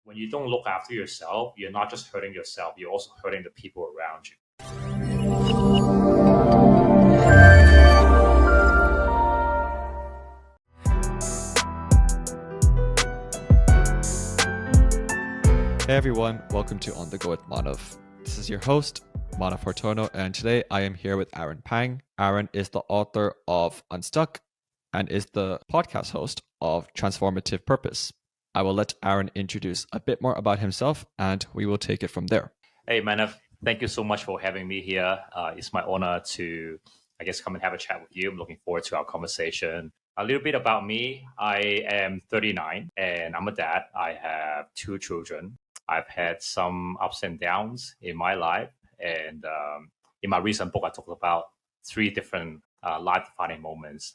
When you don't look after yourself, you're not just hurting yourself, you're also hurting the people around you. Hey everyone, welcome to On The Go with Manav. This is your host, Manav Hortono, and today I am here with Aaron Pang. Aaron is the author of Unstuck and is the podcast host of Transformative Purpose. I will let Aaron introduce a bit more about himself and we will take it from there. Hey, Manav, thank you so much for having me here. It's my honor to, come and have a chat with you. I'm looking forward to our conversation. A little bit about me. I am 39 and I'm a dad. I have 2 children. I've had some ups and downs in my life. And in my recent book, I talked about 3 different life-defining moments.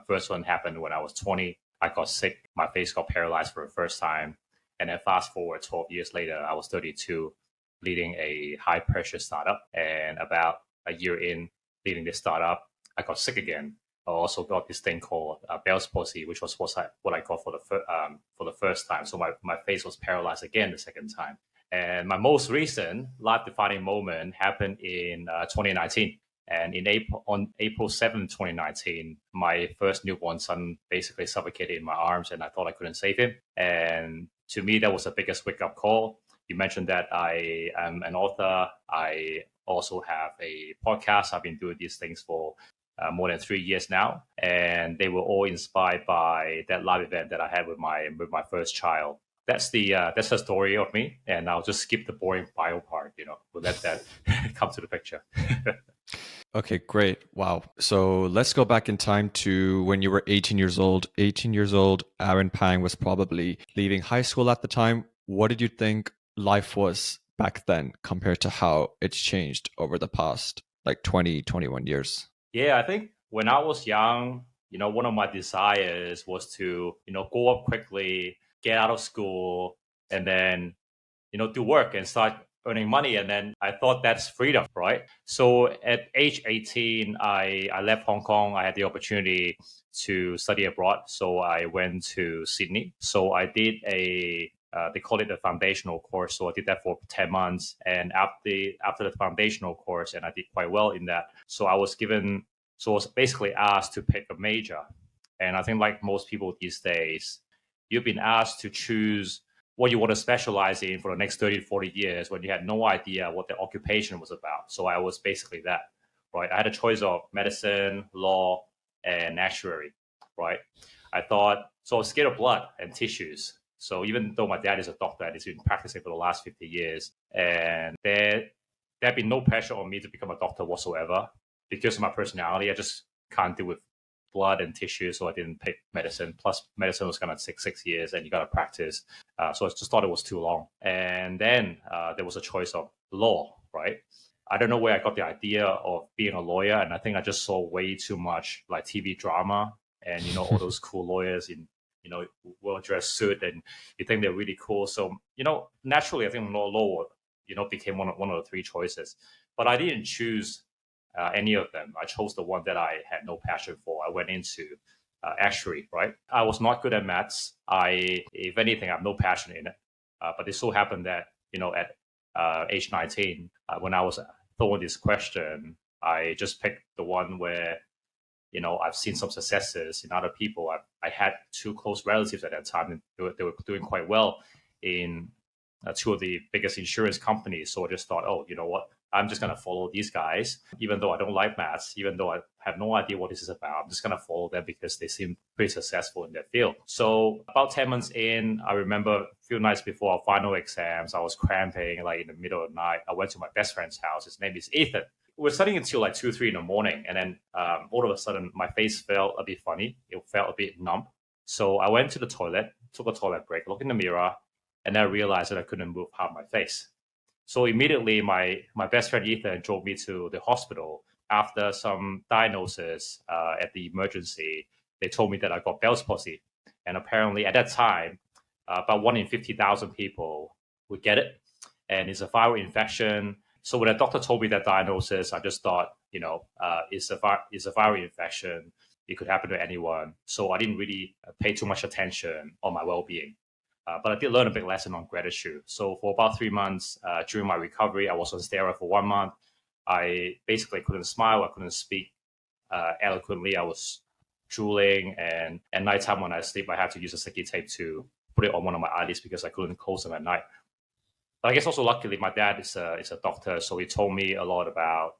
First one happened when I was 20. I got sick. My face got paralyzed for the first time. And then fast forward 12 years later, I was 32, leading a high-pressure startup. And about a year in leading this startup, I got sick again. I also got this thing called Bell's palsy, which was what I got for the first time. So my face was paralyzed again the second time. And my most recent life-defining moment happened in 2019. And on April 7th, 2019, my first newborn son basically suffocated in my arms, and I thought I couldn't save him. And to me, that was the biggest wake-up call. You mentioned that I am an author. I also have a podcast. I've been doing these things for more than 3 years now, and they were all inspired by that live event that I had with my first child. That's the story of me, and I'll just skip the boring bio part. We'll let that come to the picture. Okay, great. Wow. So let's go back in time to when you were 18 years old. 18 years old, Aaron Pang was probably leaving high school at the time. What did you think life was back then compared to how it's changed over the past 20, 21 years? Yeah, I think when I was young, one of my desires was to, grow up quickly, get out of school, and then, do work and start earning money. And then I thought that's freedom, right? So at age 18, I left Hong Kong. I had the opportunity to study abroad. So I went to Sydney. So I did they call it a foundational course. So I did that for 10 months. And after the foundational course, and I did quite well in that. So I was basically asked to pick a major. And I think like most people these days, you've been asked to choose what you want to specialize in for the next 30 to 40 years when you had no idea what the occupation was about. So I was basically that, right? I had a choice of medicine, law, and actuary, right? I was scared of blood and tissues. So even though my dad is a doctor and he's been practicing for the last 50 years, and there'd been no pressure on me to become a doctor whatsoever. Because of my personality, I just can't deal with blood and tissue, so I didn't pick medicine. Plus, medicine was going to take 6 years, and you got to practice. So I just thought it was too long. And then there was a choice of law, right? I don't know where I got the idea of being a lawyer, and I think I just saw way too much like TV drama and all those cool lawyers in well-dressed suit, and you think they're really cool. So naturally, I think law became one of the 3 choices. But I didn't choose any of them. I chose the one that I had no passion for. I went into actuary, right? I was not good at maths. If anything, I have no passion in it. But it so happened that, at age 19, when I was thrown this question, I just picked the one where, I've seen some successes in other people. I had 2 close relatives at that time, and they were doing quite well in 2 of the biggest insurance companies. So I just thought, oh, you know what? I'm just going to follow these guys, even though I don't like maths, even though I have no idea what this is about. I'm just going to follow them because they seem pretty successful in their field. So about 10 months in, I remember a few nights before our final exams, I was cramping like in the middle of the night. I went to my best friend's house. His name is Ethan. We were studying until like 2, 3 in the morning. And then all of a sudden, my face felt a bit funny. It felt a bit numb. So I went to the toilet, took a toilet break, looked in the mirror, and then I realized that I couldn't move half my face. So immediately, my best friend Ethan drove me to the hospital. After some diagnosis at the emergency, they told me that I got Bell's palsy. And apparently at that time, about 1 in 50,000 people would get it. And it's a viral infection. So when the doctor told me that diagnosis, I just thought, it's a viral infection. It could happen to anyone. So I didn't really pay too much attention on my well-being. But I did learn a big lesson on gratitude. So for about 3 months during my recovery, I was on steroid for 1 month. I basically couldn't smile. I couldn't speak eloquently. I was drooling, and at nighttime when I sleep, I had to use a sticky tape to put it on one of my eyelids because I couldn't close them at night. But I guess also luckily, my dad is a doctor, so he told me a lot about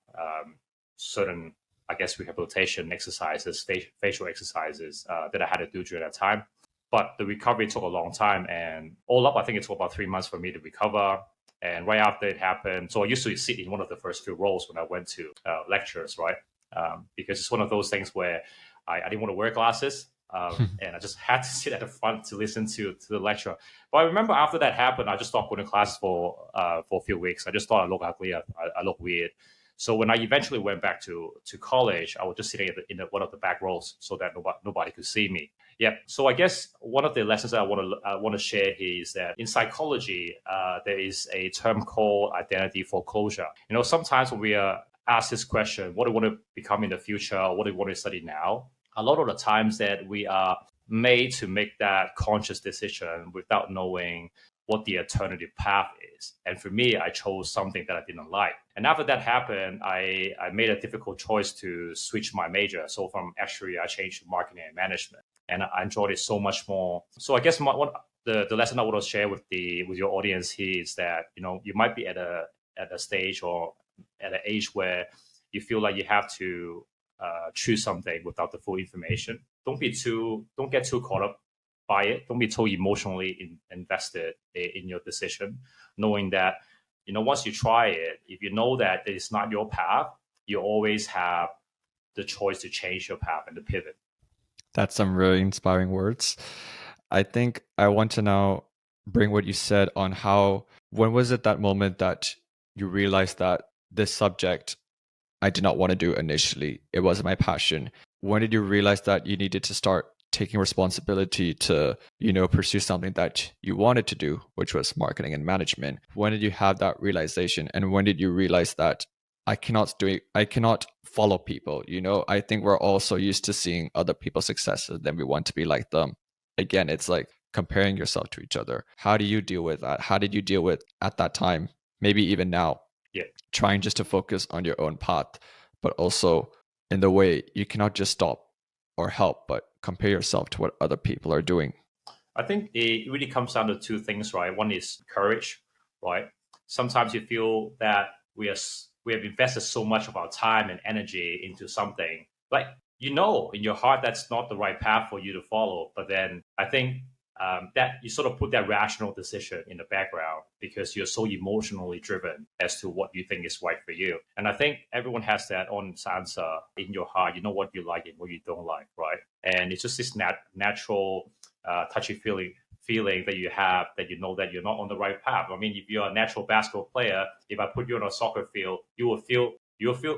certain, I guess, rehabilitation exercises, facial exercises that I had to do during that time. But the recovery took a long time, and all up, I think it took about 3 months for me to recover. And right after it happened, so I used to sit in one of the first few rows when I went to lectures, right? Because it's one of those things where I didn't want to wear glasses. And I just had to sit at the front to listen to the lecture. But I remember after that happened, I just stopped going to class for a few weeks. I just thought I looked ugly, I looked weird. So when I eventually went back to college, I was just sitting in one of the back rows so that nobody could see me. Yeah. So I guess one of the lessons that I want to share here is that in psychology, there is a term called identity foreclosure. Sometimes when we are asked this question, what do you want to become in the future? Or what do you want to study now? A lot of the times that we are made to make that conscious decision without knowing what the alternative path is. And for me, I chose something that I didn't like. And after that happened, I made a difficult choice to switch my major. So from actuary, I changed to marketing and management. And I enjoyed it so much more. So I guess the lesson I want to share with your audience here is that, you might be at a stage or at an age where you feel like you have to choose something without the full information. Don't get too caught up by it. Don't be too emotionally invested in your decision, knowing that, once you try it, if you know that it's not your path, you always have the choice to change your path and to pivot. That's some really inspiring words. I think I want to now bring what you said on when was it that moment that you realized that this subject I did not want to do initially? It wasn't my passion. When did you realize that you needed to start taking responsibility to, pursue something that you wanted to do, which was marketing and management? When did you have that realization? And when did you realize that I cannot follow people? I think we're all so used to seeing other people's successes, then we want to be like them. Again, it's like comparing yourself to each other. How do you deal with that? How did you deal with at that time? Maybe even now, trying just to focus on your own path, but also in the way you cannot just stop or help, but compare yourself to what other people are doing. I think it really comes down to two things, right? One is courage, right? Sometimes you feel that we have invested so much of our time and energy into something, like, in your heart, that's not the right path for you to follow. But then I think that you sort of put that rational decision in the background because you're so emotionally driven as to what you think is right for you. And I think everyone has that honest answer in your heart. You know what you like and what you don't like, right? And it's just this natural touchy feeling that you have, that you know that you're not on the right path. I mean, if you're a natural basketball player, if I put you on a soccer field, you will feel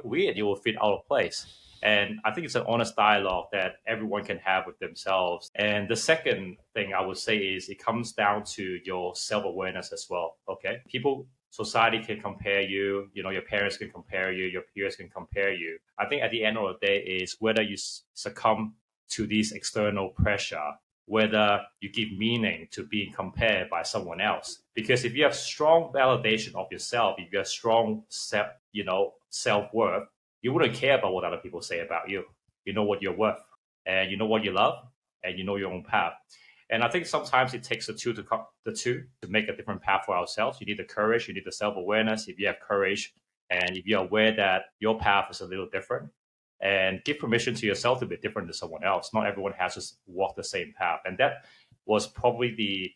weird. You will feel out of place. And I think it's an honest dialogue that everyone can have with themselves. And the second thing I would say is it comes down to your self-awareness as well. Okay. Society can compare you, your parents can compare you, your peers can compare you. I think at the end of the day is whether you succumb to this external pressure, whether you give meaning to being compared by someone else. Because if you have strong validation of yourself, if you have strong self-worth, you wouldn't care about what other people say about you. You know what you're worth, and you know what you love, and you know your own path. And I think sometimes it takes the two to make a different path for ourselves. You need the courage, you need the self-awareness. If you have courage, and if you're aware that your path is a little different, and give permission to yourself to be different than someone else. Not everyone has to walk the same path. And that was probably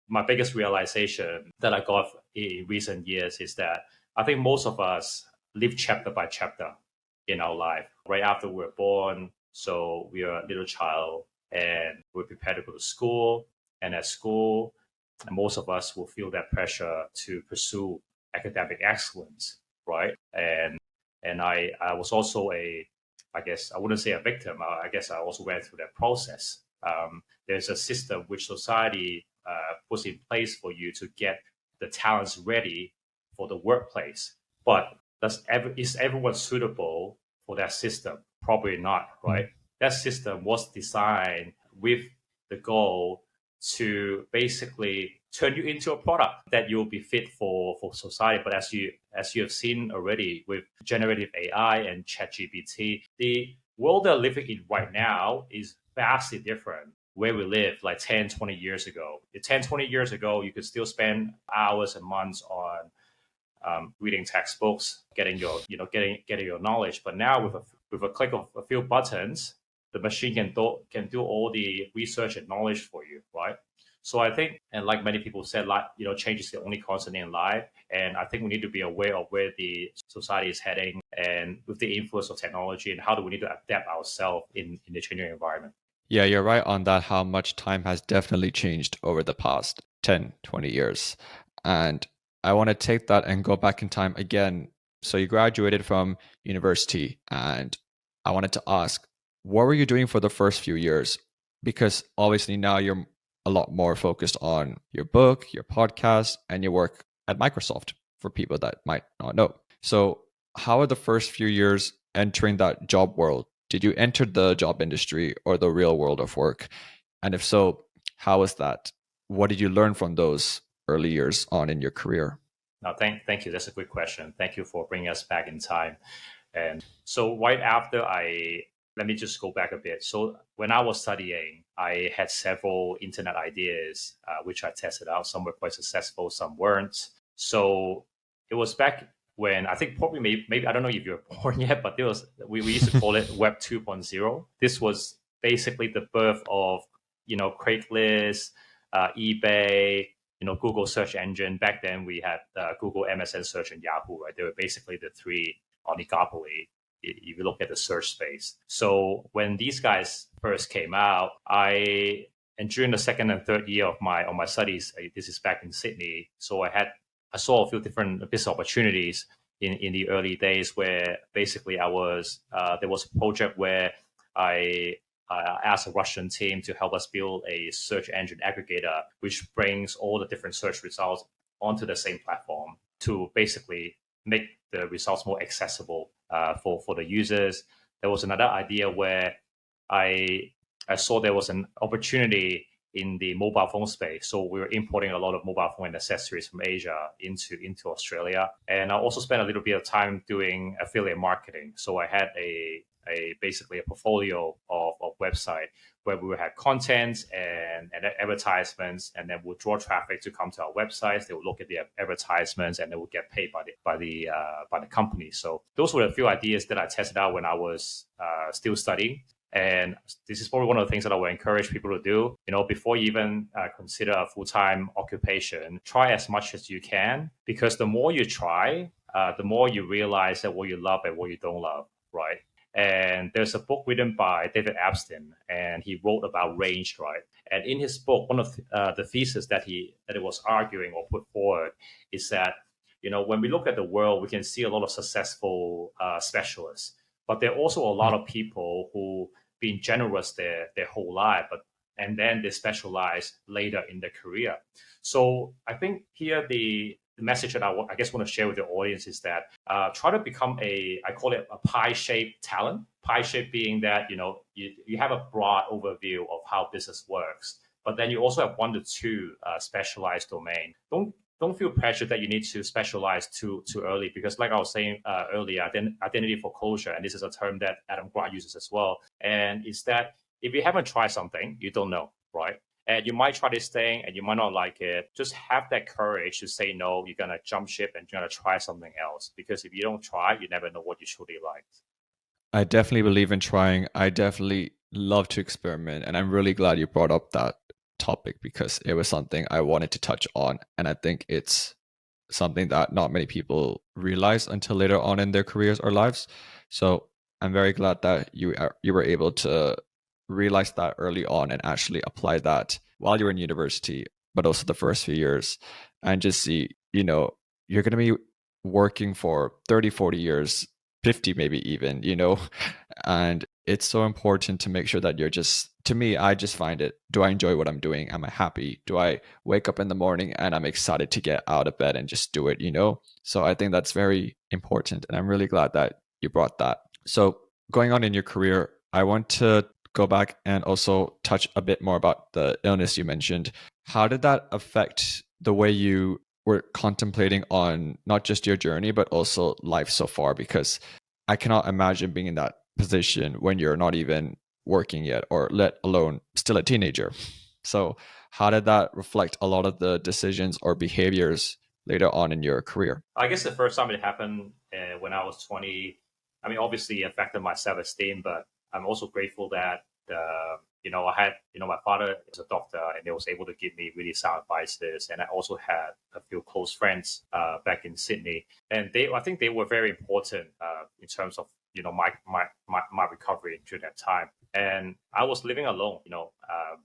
my biggest realization that I got in recent years, is that I think most of us live chapter by chapter in our life. Right after we're born, so we are a little child and we're prepared to go to school. And at school, most of us will feel that pressure to pursue academic excellence, right? And I was also I guess I wouldn't say a victim. I guess I also went through that process. There's a system which society puts in place for you to get the talents ready for the workplace. But is everyone suitable for that system? Probably not, right? That system was designed with the goal to basically turn you into a product that you'll be fit for society. But as you have seen already with generative AI and ChatGPT, the world they're living in right now is vastly different where we live like 10, 20 years ago. 10, 20 years ago, you could still spend hours and months on reading textbooks, getting your knowledge. But now with a click of a few buttons, the machine can do all the research and knowledge for you, right? So I think, and like many people said, like change is the only constant in life, and I think we need to be aware of where the society is heading, and with the influence of technology, and how do we need to adapt ourselves in the changing environment. Yeah, you're right on that, how much time has definitely changed over the past 10, 20 years. And I want to take that and go back in time again. So you graduated from university, and I wanted to ask, what were you doing for the first few years? Because obviously now you're a lot more focused on your book, your podcast, and your work at Microsoft, for people that might not know. So how are the first few years entering that job world? Did you enter the job industry or the real world of work? And if so, how was that? What did you learn from those early years on in your career? No, thank you. That's a good question. Thank you for bringing us back in time. And so right after let me just go back a bit. So when I was studying, I had several internet ideas, which I tested out. Some were quite successful, some weren't. So it was back when I think probably maybe I don't know if you're born yet, but we used to call it Web 2.0. This was basically the birth of Craigslist, eBay, Google search engine. Back then we had Google, MSN Search, and Yahoo. Right, they were basically the three oligopoly if you look at the search space. So when these guys first came out, and during the second and third year of my studies, this is back in Sydney. So I saw a few different business opportunities in the early days, where basically there was a project where I asked a Russian team to help us build a search engine aggregator, which brings all the different search results onto the same platform to basically make the results more accessible for the users. There was another idea where I saw there was an opportunity in the mobile phone space. So we were importing a lot of mobile phone accessories from Asia into Australia. And I also spent a little bit of time doing affiliate marketing. So I had basically a portfolio of website where we would have content and advertisements, and then we'll draw traffic to come to our websites. They will look at the advertisements, and they will get paid by the company. So those were a few ideas that I tested out when I was still studying. And this is probably one of the things that I would encourage people to do. Before you even consider a full-time occupation, try as much as you can, because the more you try, the more you realize that what you love and what you don't love, right? And there's a book written by David Epstein, and he wrote about range, right? And in his book, one of the thesis that it was arguing or put forward is that, when we look at the world, we can see a lot of successful specialists, but there are also a lot of people who been generous their whole life, and then they specialize later in their career. So I think here the message that I guess want to share with the audience is that try to become I call it a pie-shaped talent. Pie-shaped being that you have a broad overview of how business works, but then you also have 1 to 2 specialized domain. Don't feel pressure that you need to specialize too early, because like I was saying earlier, identity foreclosure, and this is a term that Adam Grant uses as well, and it's that if you haven't tried something, you don't know, right? And you might try this thing and you might not like it. Just have that courage to say no. You're going to jump ship and you're going to try something else, because if you don't try, you never know what you truly like. I definitely believe in trying. I definitely love to experiment, and I'm really glad you brought up that topic, because it was something I wanted to touch on, and I think it's something that not many people realize until later on in their careers or lives. So I'm very glad that you were able to realize that early on and actually apply that while you're in university, but also the first few years, and just see, you're going to be working for 30, 40 years, 50 maybe even, and it's so important to make sure that to me, I just find it, do I enjoy what I'm doing? Am I happy? Do I wake up in the morning and I'm excited to get out of bed and just do it, So I think that's very important, and I'm really glad that you brought that. So going on in your career, I want to go back and also touch a bit more about the illness you mentioned. How did that affect the way you were contemplating on not just your journey, but also life so far? Because I cannot imagine being in that position when you're not even working yet, or let alone still a teenager. So how did that reflect a lot of the decisions or behaviors later on in your career? I guess the first time it happened when I was 20, I mean, obviously it affected my self-esteem, but I'm also grateful that, I had, my father is a doctor and he was able to give me really sound advices. And I also had a few close friends back in Sydney. And I think they were very important in terms of, my recovery during that time. And I was living alone,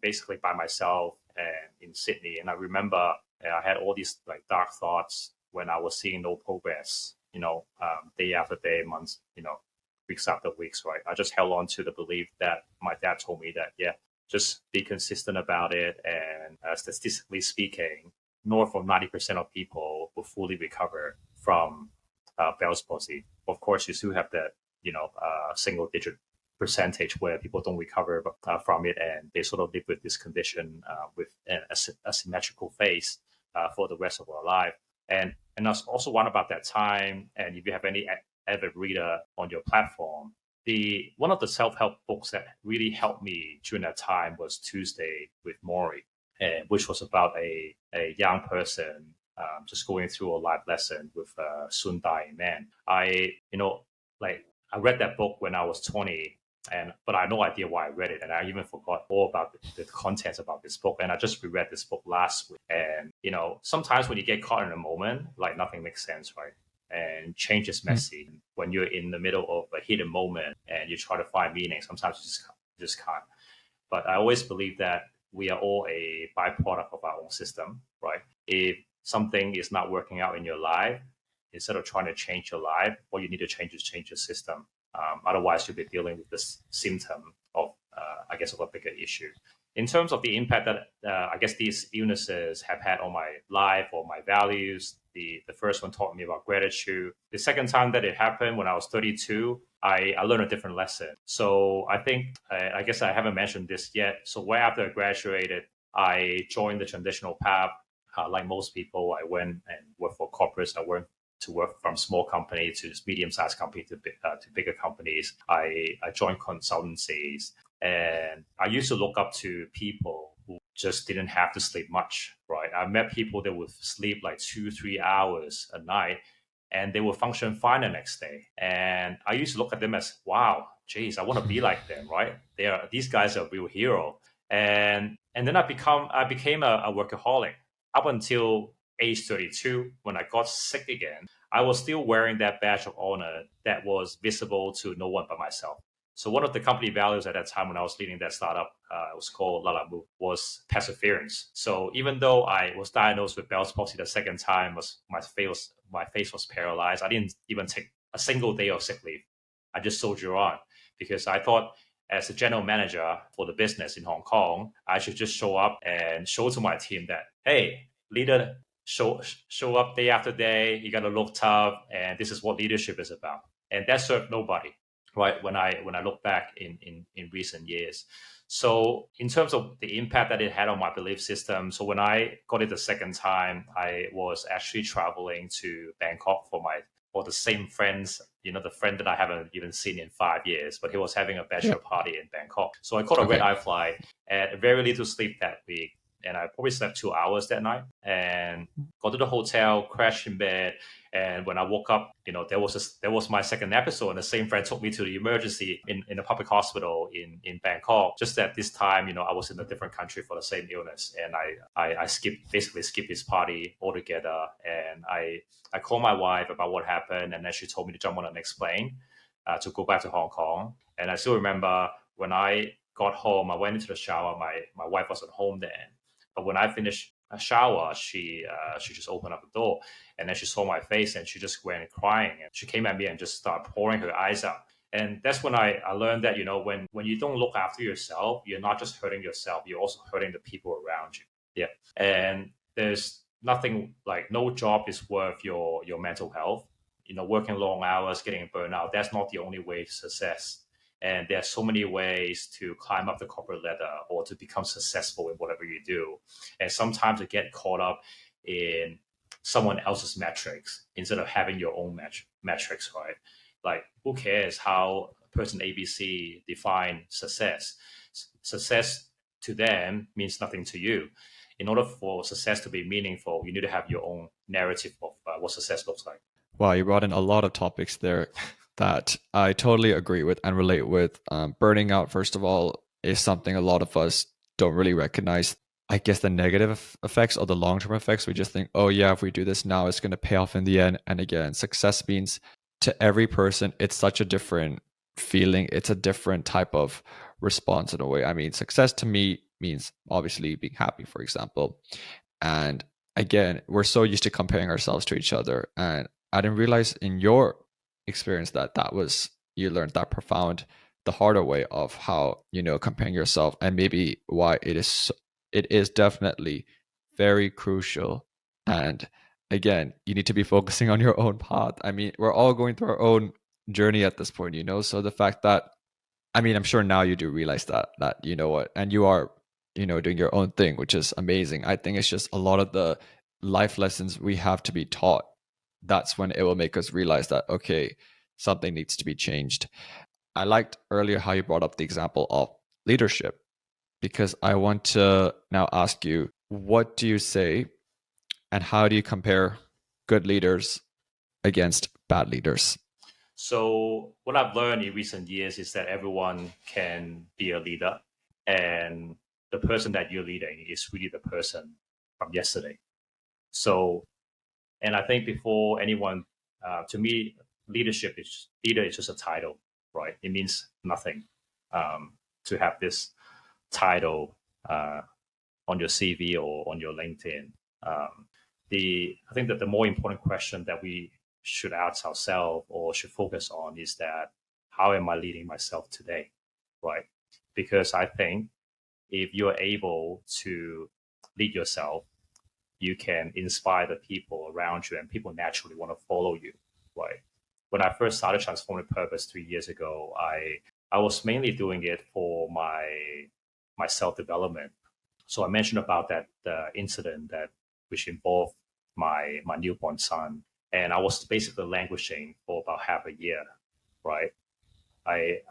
basically by myself and in Sydney. And I remember I had all these like dark thoughts when I was seeing no progress, day after day, months, weeks after weeks, right? I just held on to the belief that my dad told me that, yeah, just be consistent about it. And statistically speaking, north of 90% of people will fully recover from Bell's palsy. Of course, you still have that, single digit percentage where people don't recover from it and they sort of live with this condition with an asymmetrical face for the rest of our life. And I also wonder about that time. And if you have any avid reader on your platform, one of the self-help books that really helped me during that time was Tuesday with Maury, which was about a young person just going through a life lesson with a soon dying man. I read that book when I was 20, but I had no idea why I read it, and I even forgot all about the contents about this book. And I just reread this book last week, and sometimes when you get caught in a moment, like nothing makes sense, right? And change is messy. When you're in the middle of a hidden moment and you try to find meaning, sometimes you just can't. But I always believe that we are all a byproduct of our own system, right? If something is not working out in your life, instead of trying to change your life, what you need to change is change your system. Otherwise, you'll be dealing with this symptom of, of a bigger issue. In terms of the impact that I guess these illnesses have had on my life or my values, the first one taught me about gratitude. The second time that it happened, when I was 32, I learned a different lesson. So I think, I guess I haven't mentioned this yet. So right after I graduated, I joined the traditional path. Like most people, I went and worked for corporates. I went to work from small company to medium-sized company to bigger companies. I joined consultancies. And I used to look up to people who just didn't have to sleep much, right? I met people that would sleep like 2-3 hours a night and they would function fine the next day. And I used to look at them as, wow, geez, I want to be like them, right? These guys are a real hero. And then I became a workaholic up until age 32. When I got sick again, I was still wearing that badge of honor that was visible to no one but myself. So one of the company values at that time when I was leading that startup, it was called Lalamu, was perseverance. So even though I was diagnosed with Bell's palsy the second time, my face was paralyzed. I didn't even take a single day of sick leave. I just soldiered on because I thought as a general manager for the business in Hong Kong, I should just show up and show to my team that, hey, leader, show up day after day. You got to look tough, and this is what leadership is about. And that served nobody. Right, when I look back in recent years. So in terms of the impact that it had on my belief system, so when I got it the second time, I was actually traveling to Bangkok for the same friends, the friend that I haven't even seen in 5 years, but he was having a bachelor party in Bangkok. So I caught a red-eye flight and very little sleep that week. And I probably slept 2 hours that night and got to the hotel, crashed in bed. And when I woke up, there was my second episode, and the same friend took me to the emergency in a public hospital in Bangkok. Just at this time, I was in a different country for the same illness, and I basically skipped his party altogether. And I called my wife about what happened, and then she told me to jump on the next plane to go back to Hong Kong. And I still remember when I got home, I went into the shower. My wife wasn't home then. But when I finished a shower, she just opened up the door, and then she saw my face, and she just went crying. And she came at me and just started pouring her eyes out. And that's when I learned that, when you don't look after yourself, you're not just hurting yourself, you're also hurting the people around you. Yeah. And there's nothing like no job is worth your mental health. Working long hours, getting burned out, that's not the only way to success. And there are so many ways to climb up the corporate ladder or to become successful in whatever you do. And sometimes you get caught up in someone else's metrics instead of having your own metrics, right? Like, who cares how person ABC define success? Success to them means nothing to you. In order for success to be meaningful, you need to have your own narrative of what success looks like. Wow, you brought in a lot of topics there that I totally agree with and relate with. Burning out, first of all, is something a lot of us don't really recognize. I guess the negative effects or the long-term effects. We just think, oh yeah, if we do this now, it's going to pay off in the end. And again, success means to every person, it's such a different feeling. It's a different type of response in a way. I mean, success to me means obviously being happy, for example. And again, we're so used to comparing ourselves to each other. And I didn't realize in your experience that you learned that profound, the harder way of how, comparing yourself, and maybe why it is definitely very crucial. And again, you need to be focusing on your own path. I mean, we're all going through our own journey at this point, so the fact that, I mean, I'm sure now you do realize that you know what, and you are, doing your own thing, which is amazing. I think it's just a lot of the life lessons we have to be taught. That's when it will make us realize that, okay, something needs to be changed. I liked earlier how you brought up the example of leadership, because I want to now ask you, what do you say and how do you compare good leaders against bad leaders? So what I've learned in recent years is that everyone can be a leader, and the person that you're leading is really the person from yesterday. So, and I think before anyone, to me, leader is just a title, right? It means nothing to have this title on your CV or on your LinkedIn. I think that the more important question that we should ask ourselves or should focus on is that, how am I leading myself today, right? Because I think if you're able to lead yourself, you can inspire the people around you, and people naturally want to follow you, right? When I first started Transformative Purpose 3 years ago, I was mainly doing it for my self-development. So I mentioned about that incident which involved my newborn son, and I was basically languishing for about half a year, right? I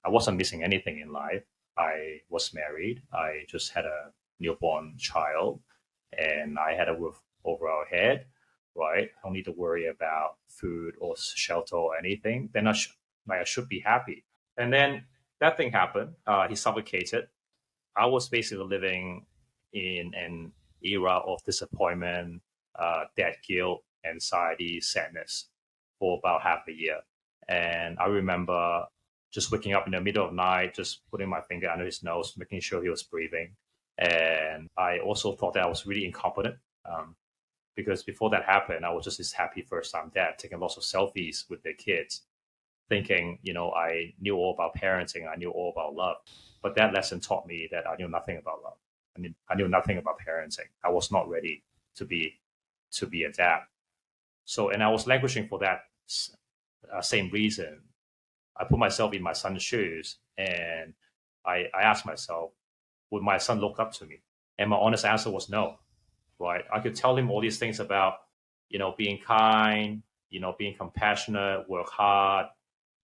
wasn't missing anything in life. I was married. I just had a newborn child, and I had a roof over our head, right? I don't need to worry about food or shelter or anything. Then I should be happy. And then that thing happened. He suffocated. I was basically living in an era of disappointment, debt, guilt, anxiety, sadness for about half a year. And I remember just waking up in the middle of the night, just putting my finger under his nose, making sure he was breathing. And I also thought that I was really incompetent, because before that happened, I was just this happy first-time dad taking lots of selfies with their kids, thinking, I knew all about parenting, I knew all about love. But that lesson taught me that I knew nothing about love. I knew nothing about parenting. I was not ready to be a dad. So, and I was languishing for that same reason. I put myself in my son's shoes, and I asked myself, would my son look up to me? And my honest answer was no, right? I could tell him all these things about, being kind, being compassionate, work hard.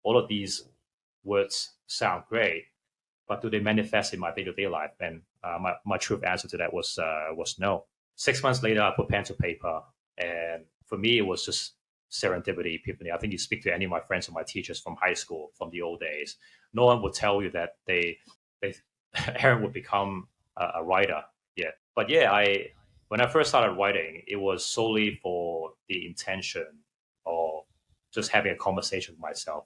All of these words sound great, but do they manifest in my day-to-day life? And my truth answer to that was no. 6 months later, I put pen to paper, and for me, it was just serendipity, epiphany. I think you speak to any of my friends or my teachers from high school, from the old days, no one would tell you that they Aaron would become a writer. Yeah, but yeah, when I first started writing, it was solely for the intention of just having a conversation with myself,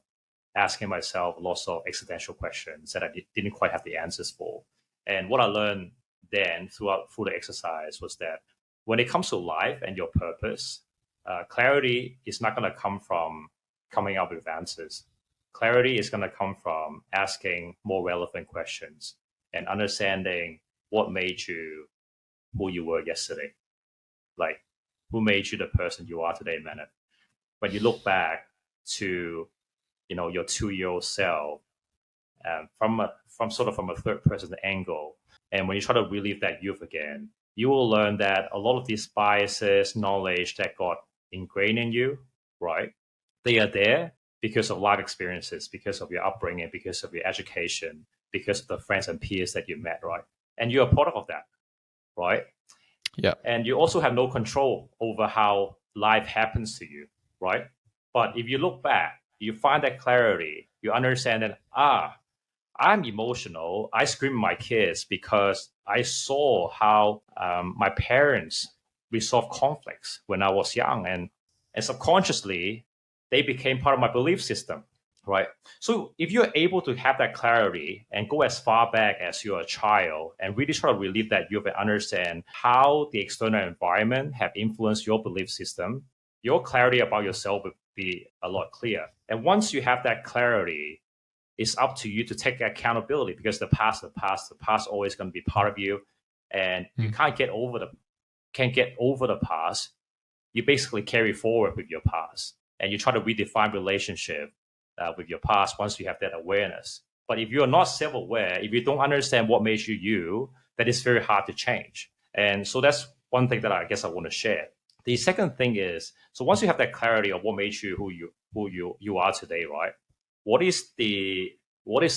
asking myself lots of existential questions that I didn't quite have the answers for. And what I learned then through the exercise was that when it comes to life and your purpose, clarity is not going to come from coming up with answers. Clarity is going to come from asking more relevant questions and understanding what made you who you were yesterday. Like, who made you the person you are today, Manav? When you look back to, your 2-year-old self, from a third person angle. And when you try to relive that youth again, you will learn that a lot of these biases, knowledge that got ingrained in you, right? They are there because of life experiences, because of your upbringing, because of your education, because of the friends and peers that you met, right? And you're a product of that, right? Yeah. And you also have no control over how life happens to you, right? But if you look back, you find that clarity, you understand that, I'm emotional. I scream at my kids because I saw how my parents resolve conflicts when I was young. And subconsciously, they became part of my belief system, right? So if you're able to have that clarity and go as far back as you're a child and really try to relive that youth and understand how the external environment have influenced your belief system, your clarity about yourself will be a lot clearer. And once you have that clarity, it's up to you to take accountability, because the past always going to be part of you, and you can't get over the past. You basically carry forward with your past, and you try to redefine relationship with your past once you have that awareness. But if you're not self-aware, if you don't understand what makes you, that is very hard to change. And so that's one thing that I guess I want to share. The second thing is, so once you have that clarity of what makes you who you are today, right? What is the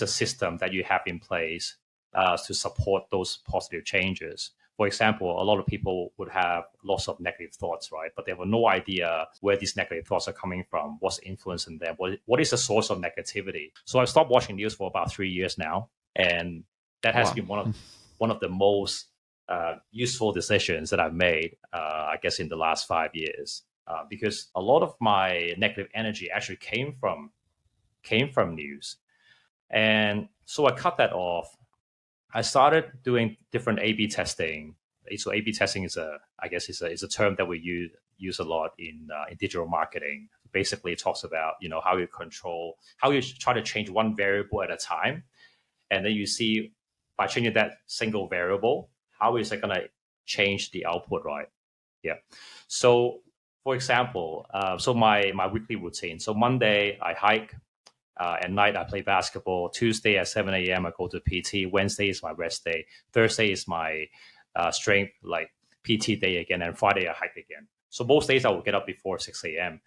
system that you have in place to support those positive changes? For example, a lot of people would have lots of negative thoughts, right? But they have no idea where these negative thoughts are coming from, what's influencing them, what is the source of negativity. So I've stopped watching news for about 3 years now, and that has been one of the most useful decisions that I've made, I guess, in the last 5 years, because a lot of my negative energy actually came from news. And so I cut that off. I started doing different A/B testing. So A/B testing is a term that we use a lot in digital marketing. Basically, it talks about how you try to change one variable at a time, and then you see by changing that single variable, how is it going to change the output, right? Yeah. So, for example, so my weekly routine. So Monday I hike. At night, I play basketball. Tuesday at 7 a.m., I go to PT. Wednesday is my rest day. Thursday is my strength, like PT day again. And Friday, I hike again. So most days I will get up before 6 a.m.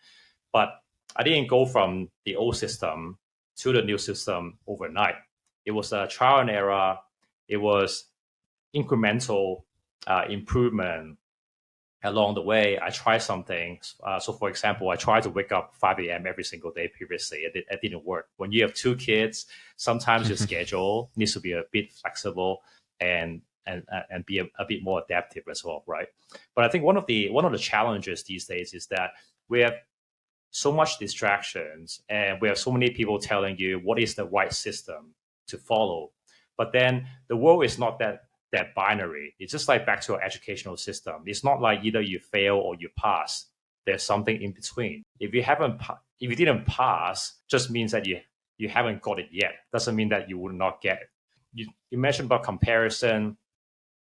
But I didn't go from the old system to the new system overnight. It was a trial and error. It was incremental improvement. Along the way, I tried something. So, for example, I tried to wake up 5 a.m. every single day previously. It didn't work. When you have 2 kids, sometimes your schedule needs to be a bit flexible and be a bit more adaptive as well, right? But I think one of the challenges these days is that we have so much distractions, and we have so many people telling you what is the right system to follow. But then the world is not that binary. It's just like back to our educational system. It's not like either you fail or you pass. There's something in between. If you didn't pass, just means that you haven't got it yet. Doesn't mean that you will not get it. You mentioned about comparison,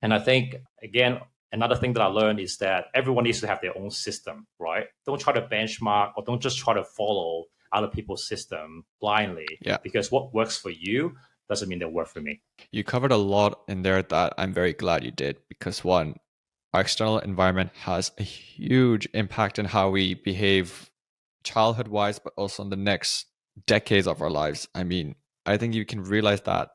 and I think again another thing that I learned is that everyone needs to have their own system, right? Don't try to benchmark, or don't just try to follow other people's system blindly. Yeah. Because what works for you doesn't mean they work for me. You covered a lot in there that I'm very glad you did, because one, our external environment has a huge impact on how we behave childhood wise, but also in the next decades of our lives. I mean, I think you can realize that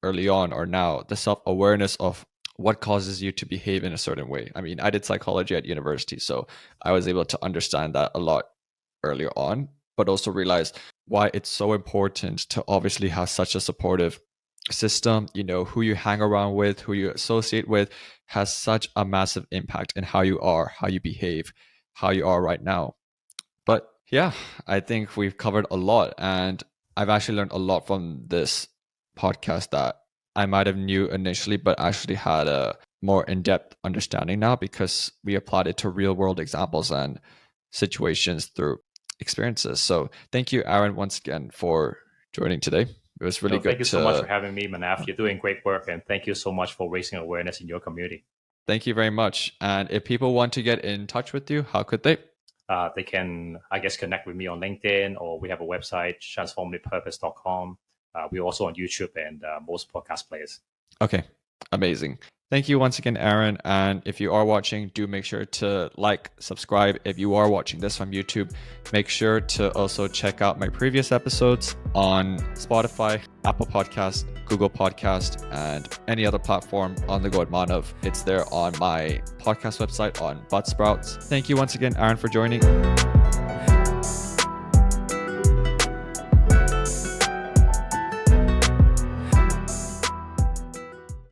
early on or now, the self-awareness of what causes you to behave in a certain way. I mean, I did psychology at university, so I was able to understand that a lot earlier on, but also realize why it's so important to obviously have such a supportive system. Who you hang around with, who you associate with, has such a massive impact in how you are, how you behave, how you are right now. But yeah, I think we've covered a lot, and I've actually learned a lot from this podcast that I might have knew initially, but actually had a more in-depth understanding now, because we applied it to real world examples and situations through experiences. So thank you, Aaron, once again for joining today. It was really good. Thank you so much for having me, Manav. You're doing great work, and thank you so much for raising awareness in your community. Thank you very much. And if people want to get in touch with you, how could they? They can, I guess, connect with me on LinkedIn, or we have a website, transformativepurpose.com. we're also on YouTube and most podcast players. Okay, amazing. Thank you once again, Aaron. And if you are watching, do make sure to like, subscribe. If you are watching this from YouTube, make sure to also check out my previous episodes on Spotify, Apple Podcast, Google Podcast, and any other platform on the Go with Manav. It's there on my podcast website on Buttsprouts. Thank you once again, Aaron, for joining.